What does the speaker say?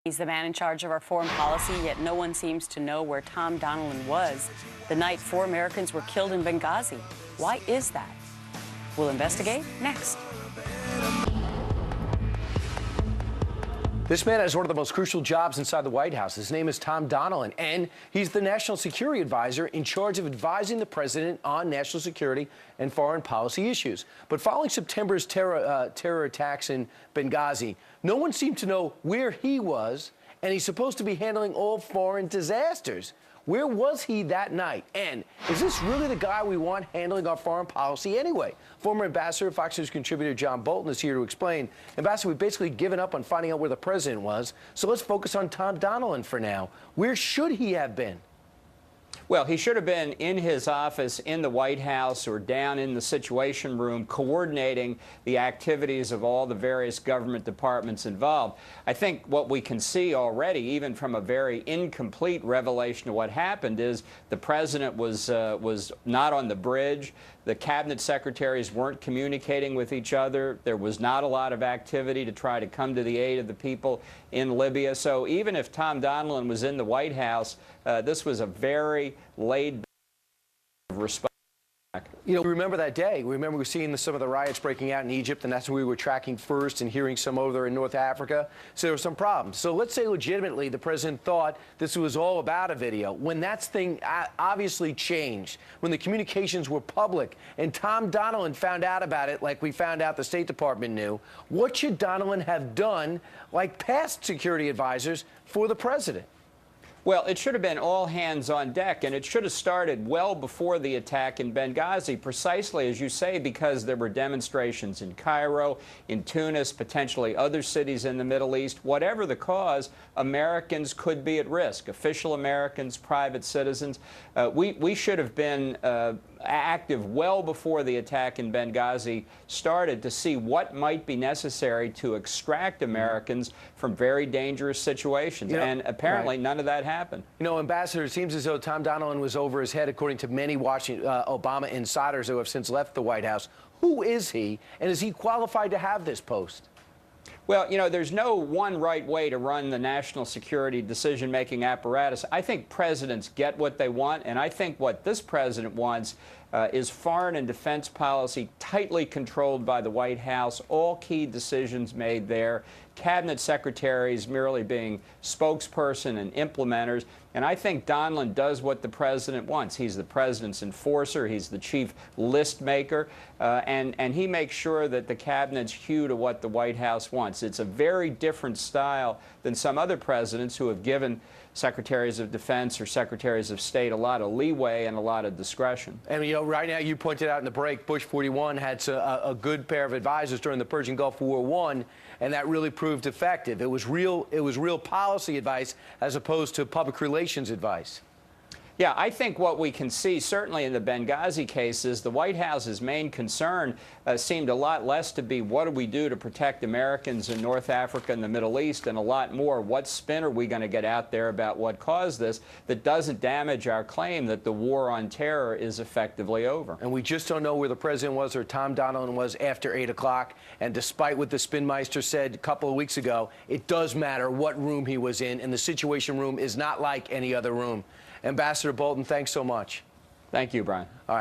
He's the man in charge of our foreign policy, yet no one seems to know where Tom Donilon was the night 4 Americans were killed in Benghazi. Why is that? We'll investigate next. This man has one of the most crucial jobs inside the White House. His name is Tom Donilon, and he's the National Security Advisor in charge of advising the president on national security and foreign policy issues. But following September's terror attacks in Benghazi, no one seemed to know where he was, and he's supposed to be handling all foreign disasters. Where was he that night? And is this really the guy we want handling our foreign policy anyway? Former Ambassador, Fox News contributor John Bolton is here to explain. Ambassador, we've basically given up on finding out where the president was, so let's focus on Tom Donilon for now. Where should he have been? Well, he should have been in his office in the White House or down in the Situation Room coordinating the activities of all the various government departments involved. I think what we can see already, even from a very incomplete revelation of what happened, is the president was not on the bridge. The cabinet secretaries weren't communicating with each other. There was not a lot of activity to try to come to the aid of the people in Libya. So even if Tom Donilon was in the White House, this was a very laid-back response. You know, remember that day. We remember seeing some of the riots breaking out in Egypt, and that's what we were tracking first, and hearing some over there in North Africa. So there were some problems. So let's say legitimately the president thought this was all about a video. When that thing obviously changed, when the communications were public, and Tom Donilon found out about it like we found out the State Department knew, what should Donilon have done, like past security advisors, for the president? Well, it should have been all hands on deck, and it should have started well before the attack in Benghazi, precisely as you say, because there were demonstrations in Cairo, in Tunis, potentially other cities in the Middle East. Whatever the cause, Americans could be at risk, official Americans, private citizens. We should have been active well before the attack in Benghazi started to see what might be necessary to extract Americans from very dangerous situations. And apparently none of that happened. You know, Ambassador, it seems as though Tom Donilon was over his head, according to many Obama insiders who have since left the White House. Who is he, and is he qualified to have this post? Well, you know, there's no one right way to run the national security decision-making apparatus. I think presidents get what they want, and I think what this president wants is foreign and defense policy tightly controlled by the White House, all key decisions made there, cabinet secretaries merely being spokesperson and implementers. And I think Donilon does what the president wants. He's the president's enforcer. He's the chief list maker. And he makes sure that the cabinet's hew to what the White House wants. It's a very different style than some other presidents who have given secretaries of defense or secretaries of state a lot of leeway and a lot of discretion. And, you know, right now, you pointed out in the break, Bush 41 had a good pair of advisors during the Persian Gulf War I, and that really proved effective. It was real policy advice as opposed to public relations advice. Yeah, I think what we can see, certainly in the Benghazi cases, the White House's main concern seemed a lot less to be what do we do to protect Americans in North Africa and the Middle East, and a lot more what spin are we going to get out there about what caused this that doesn't damage our claim that the war on terror is effectively over. And we just don't know where the president was or Tom Donilon was after 8 o'clock. And despite what the Spinmeister said a couple of weeks ago, it does matter what room he was in, and the Situation Room is not like any other room. Ambassador Bolton, thanks so much. Thank you, Brian. All right.